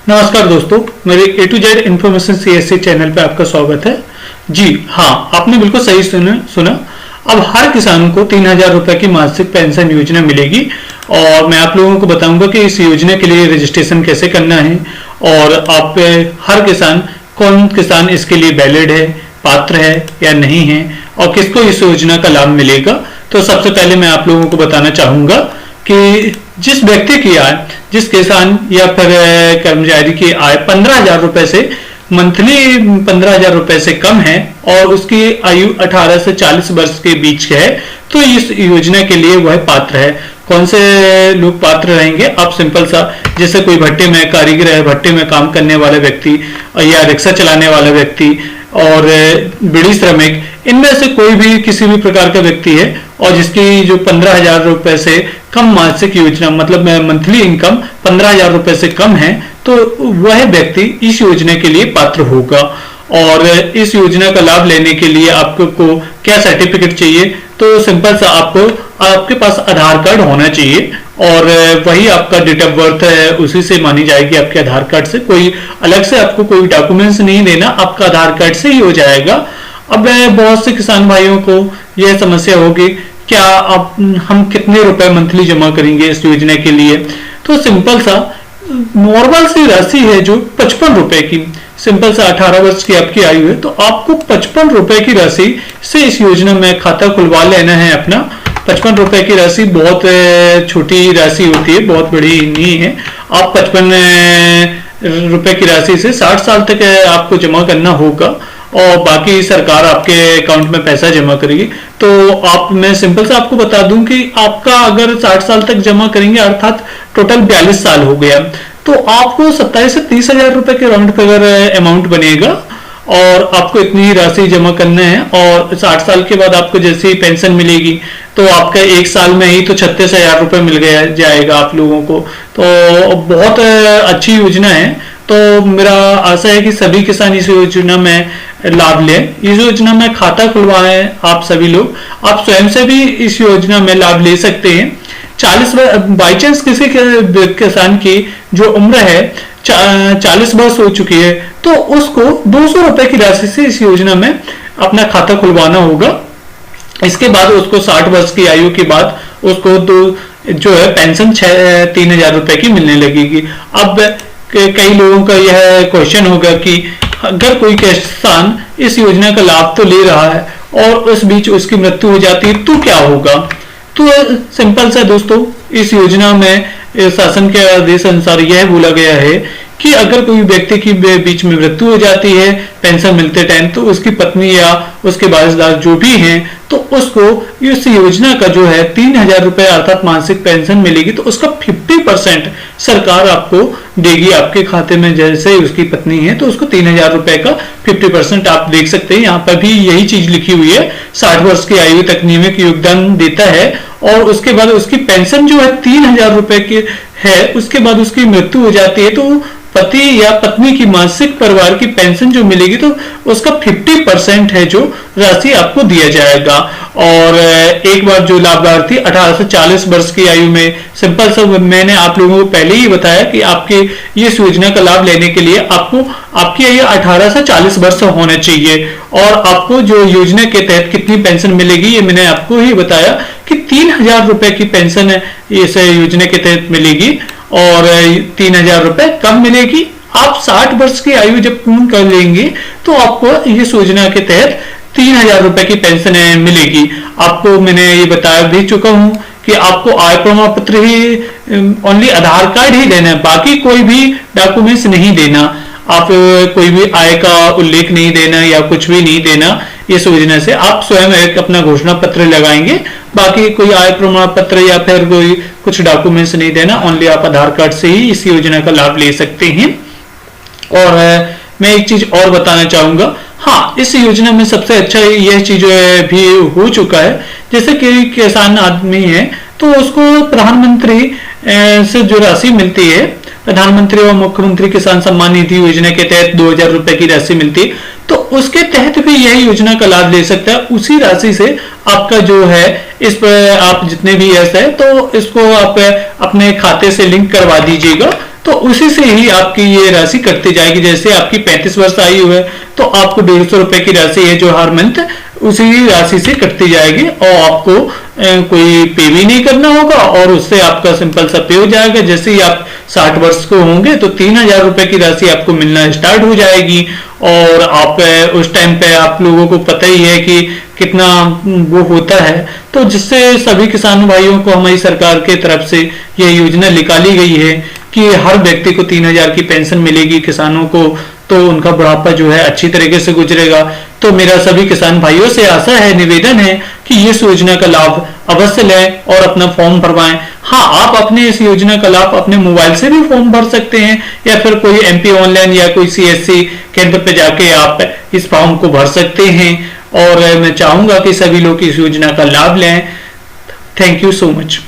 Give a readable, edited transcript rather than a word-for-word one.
नमस्कार दोस्तों, मेरे A to Z information CSC channel पे आपका स्वागत है। जी हाँ, आपने बिल्कुल सही सुना। अब हर किसान को 3,000 रुपए की मासिक पेंशन योजना मिलेगी और मैं आप लोगों को बताऊंगा कि इस योजना के लिए रजिस्ट्रेशन कैसे करना है और आप हर किसान कौन किसान इसके लिए वैलिड है, पात्र है या नहीं है और किसको इस योजना का लाभ मिलेगा। तो सबसे पहले मैं आप लोगों को बताना चाहूंगा कि जिस व्यक्ति की आय, जिस किसान या फिर कर्मचारी की आय 15,000 रुपए से मंथली 15,000 रुपए से कम है और उसकी आयु 18 से 40 वर्ष के बीच है, तो इस योजना के लिए वह पात्र है। कौन से लोग पात्र रहेंगे? आप सिंपल सा, जैसे कोई भट्टे में कारीगर है, भट्टे में काम करने वाला व्यक्ति या रिक्शा चलाने वाला व्यक्ति और बीड़ी श्रमिक, इनमें से कोई भी किसी भी प्रकार का व्यक्ति है और जिसकी जो 15,000 रुपए से कम मासिक योजना मतलब मंथली इनकम 15,000 रुपए से कम है, तो वह व्यक्ति इस योजना के लिए पात्र होगा। और इस योजना का लाभ लेने के लिए आपको क्या सर्टिफिकेट चाहिए? तो सिंपल सा, आपके पास आधार कार्ड होना चाहिए और वही आपका डेट ऑफ बर्थ है, उसी से मानी जाएगी आपके आधार कार्ड से। कोई अलग से आपको कोई डॉक्यूमेंट्स नहीं देना, आपका आधार कार्ड से ही हो जाएगा। अब बहुत से किसान भाइयों को यह समस्या होगी, क्या हम कितने रुपए मंथली जमा करेंगे इस योजना के लिए? तो सिंपल सा नॉर्मल सी राशि है जो 55 रुपए की, सिंपल सा 18 वर्ष की आपकी आयु है तो आपको 55 रुपए की राशि से इस योजना में खाता खुलवा लेना है अपना। 55 रुपए की राशि बहुत छोटी राशि होती है, बहुत बड़ी नहीं है। आप 55 रुपए की राशि से 60 साल तक आपको जमा करना होगा और बाकी सरकार आपके अकाउंट में पैसा जमा करेगी। तो मैं सिंपल से आपको बता दूं कि आपका अगर 60 साल तक जमा करेंगे अर्थात टोटल 42 साल हो गया, तो आपको 27 से 30,000 रुपए के राउंड फिगर अमाउंट बनेगा और आपको इतनी ही राशि जमा करना है। और 60 साल के बाद आपको जैसे ही पेंशन मिलेगी तो आपका एक साल में ही तो 36,000 रुपए मिल जाएगा आप लोगों को। तो बहुत अच्छी योजना है। तो मेरा आशा है कि सभी किसान इस योजना में लाभ लें। इस योजना में खाता खुलवाएं आप सभी लोग। आप स्वयं से भी इस योजना में लाभ ले सकते हैं। 40 बाई चांस किसी किसान की जो उम्र है 40 वर्ष हो चुकी है तो उसको 200 रुपए की राशि से इस योजना में अपना खाता खुलवाना होगा। इसके बाद उसको 60 वर्ष की आयु के बाद उसको जो है पेंशन 3,000 रुपए की मिलने लगेगी। अब कई लोगों का यह क्वेश्चन होगा कि अगर कोई किसान इस योजना का लाभ तो ले रहा है और उस बीच उसकी मृत्यु हो जाती है तो क्या होगा? तो सिंपल सा दोस्तों, इस योजना में शासन के आदेश अनुसार यह बोला गया है कि अगर कोई व्यक्ति की बीच में मृत्यु हो जाती है पेंशन मिलते टाइम, तो उसकी पत्नी या उसके वारिसदार जो भी हैं तो उसको इस योजना का जो है 3,000 रुपए अर्थात मासिक पेंशन मिलेगी। तो उसका 50% सरकार आपको देगी आपके खाते में। जैसे ही उसकी पत्नी है तो उसको 3,000 रुपए का 50% आप देख सकते हैं। यहाँ पर भी यही चीज लिखी हुई है, 60 वर्ष की आयु तक नियमित योगदान देता है और उसके बाद उसकी पेंशन जो है 3,000 रुपए की है। उसके बाद उसकी मृत्यु हो जाती है तो पति या पत्नी की मासिक परिवार की पेंशन जो मिलेगी तो उसका 50% है जो राशि आपको दिया जाएगा। और एक बार जो लाभार्थी 18 से 40 वर्ष की आयु में, सिंपल सा मैंने आप लोगों को पहले ही बताया कि आपके इस योजना का लाभ लेने के लिए आपकी आयु 18 से 40 वर्ष होना चाहिए। और आपको जो योजना के तहत कितनी पेंशन मिलेगी ये मैंने आपको ही बताया कि 3,000 रुपए की पेंशन इस योजना के तहत मिलेगी और 3,000 रुपए कम मिलेगी। आप 60 वर्ष की आयु जब पूर्ण कर लेंगे तो आपको इस योजना के तहत 3,000 रुपए की पेंशन मिलेगी। आपको मैंने ये बता भी चुका हूं कि आपको आय प्रमाण पत्र ही, ओनली आधार कार्ड ही देना है, बाकी कोई भी डॉक्यूमेंट्स नहीं देना। आप कोई भी आय का उल्लेख नहीं देना या कुछ भी नहीं देना। इस योजना से आप स्वयं एक अपना घोषणा पत्र लगाएंगे, बाकी कोई आय प्रमाण पत्र या फिर कोई कुछ डॉक्यूमेंट्स नहीं देना, ओनली आप आधार कार्ड से ही इस योजना का लाभ ले सकते हैं। और मैं एक चीज और बताना चाहूंगा, हाँ, इस योजना में सबसे अच्छा यह चीज भी हो चुका है, जैसे कि किसान आदमी है तो उसको प्रधानमंत्री से जो राशि मिलती है, प्रधानमंत्री और मुख्यमंत्री किसान सम्मान निधि योजना के तहत 2,000 रुपए की राशि मिलती है, तो उसके तहत भी यह योजना का लाभ ले सकता है। उसी राशि से आपका जो है इस पर आप जितने भी ऐसा है तो इसको आप अपने खाते से लिंक करवा दीजिएगा तो उसी से ही आपकी ये राशि कटती जाएगी। जैसे आपकी 35 वर्ष आयु है तो आपको 150 रुपए की राशि है जो हर मंथ उसी राशि से कटती जाएगी, और आपको कोई पे भी नहीं करना होगा, और उससे आपका सिंपल सा पे हो जाएगा। जैसे ही आप 60 वर्ष को होंगे तो 3000 रुपए की राशि आपको मिलना स्टार्ट हो जाएगी। और आप उस टाइम पे आप लोगों को पता ही है कि कितना वो होता है, तो जिससे सभी किसान भाइयों को हमारी सरकार के तरफ से यह योजना निकाली गई है कि हर व्यक्ति को 3000 की पेंशन मिलेगी। किसानों को तो उनका बुढ़ापा जो है अच्छी तरीके से गुजरेगा। तो मेरा सभी किसान भाइयों से आशा है, निवेदन है कि इस योजना का लाभ अवश्य लें और अपना फॉर्म भरवाएं। हाँ, आप अपने इस योजना का लाभ अपने मोबाइल से भी फॉर्म भर सकते हैं, या फिर कोई एमपी ऑनलाइन या कोई सीएससी केंद्र पे जाके आप इस फॉर्म को भर सकते हैं। और मैं चाहूंगा कि सभी लोग इस योजना का लाभ लें। Thank you so much.